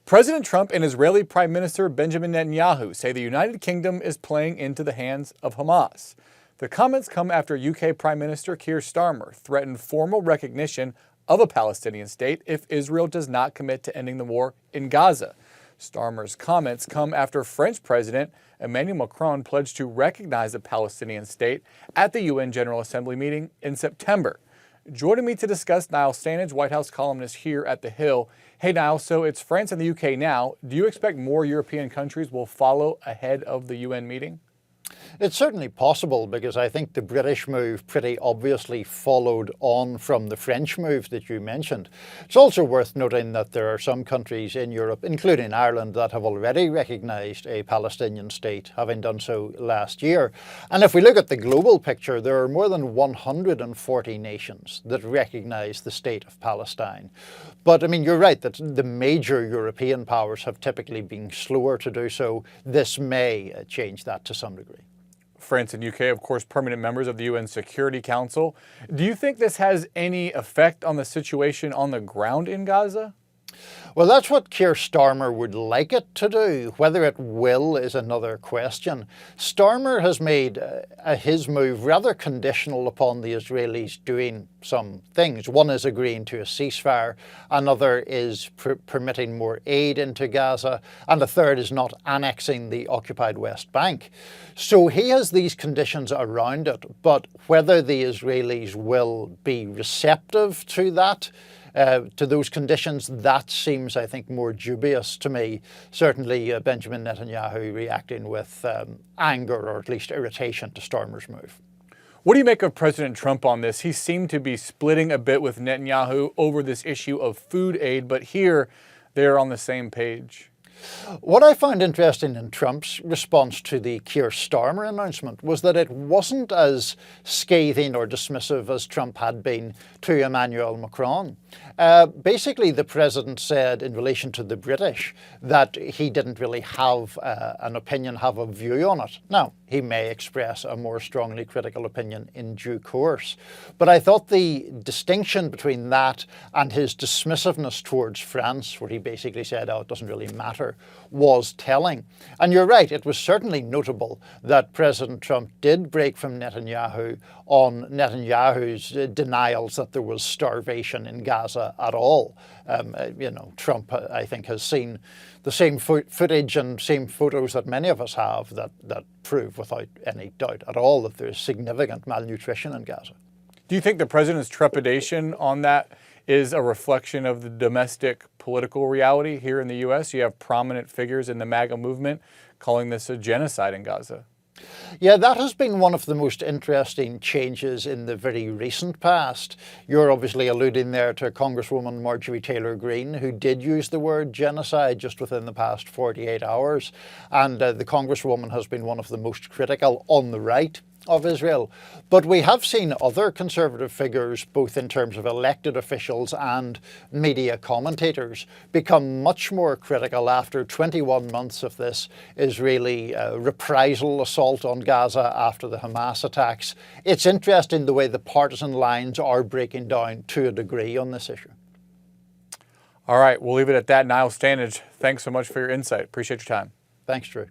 President Trump and Israeli Prime Minister Benjamin Netanyahu say the United Kingdom is playing into the hands of Hamas. The comments come after UK Prime Minister Keir Starmer threatened formal recognition of a Palestinian state if Israel does not commit to ending the war in Gaza. Starmer's comments come after French President Emmanuel Macron pledged to recognize a Palestinian state at the UN General Assembly meeting in September. Joining me to discuss, Niall Stanage, White House columnist here at The Hill. Hey Niall, so it's France and the UK now. Do you expect more European countries will follow ahead of the UN meeting? It's certainly possible, because I think the British move pretty obviously followed on from the French move that you mentioned. It's also worth noting that there are some countries in Europe, including Ireland, that have already recognised a Palestinian state, having done so last year. And if we look at the global picture, there are more than 140 nations that recognise the state of Palestine. But I mean, you're right that the major European powers have typically been slower to do so. This may change that to some degree. France and UK, of course, permanent members of the UN Security Council. Do you think this has any effect on the situation on the ground in Gaza? Well, that's what Keir Starmer would like it to do. Whether it will is another question. Starmer has made his move rather conditional upon the Israelis doing some things. One is agreeing to a ceasefire, another is permitting more aid into Gaza, and a third is not annexing the occupied West Bank. So he has these conditions around it, but whether the Israelis will be receptive to that, to those conditions, that seems, I think, more dubious to me. Certainly Benjamin Netanyahu reacting with anger, or at least irritation, to Starmer's move. What do you make of President Trump on this? He seemed to be splitting a bit with Netanyahu over this issue of food aid, but here they're on the same page. What I found interesting in Trump's response to the Keir Starmer announcement was that it wasn't as scathing or dismissive as Trump had been to Emmanuel Macron. Basically, the president said in relation to the British that he didn't really have an opinion, have a view on it. Now, he may express a more strongly critical opinion in due course. But I thought the distinction between that and his dismissiveness towards France, where he basically said, oh, it doesn't really matter, was telling. And you're right, it was certainly notable that President Trump did break from Netanyahu on Netanyahu's denials that there was starvation in Gaza at all. Trump, I think, has seen the same footage and same photos that many of us have that prove without any doubt at all that there's significant malnutrition in Gaza. Do you think the president's trepidation on that is a reflection of the domestic political reality here in the U.S.? You have prominent figures in the MAGA movement calling this a genocide in Gaza. Yeah, that has been one of the most interesting changes in the very recent past. You're obviously alluding there to Congresswoman Marjorie Taylor Greene, who did use the word genocide just within the past 48 hours. And the Congresswoman has been one of the most critical on the right of Israel. But we have seen other conservative figures, both in terms of elected officials and media commentators, become much more critical after 21 months of this Israeli reprisal assault on Gaza after the Hamas attacks. It's interesting the way the partisan lines are breaking down to a degree on this issue. All right, we'll leave it at that. Niall Stanage, thanks so much for your insight. Appreciate your time. Thanks, Drew.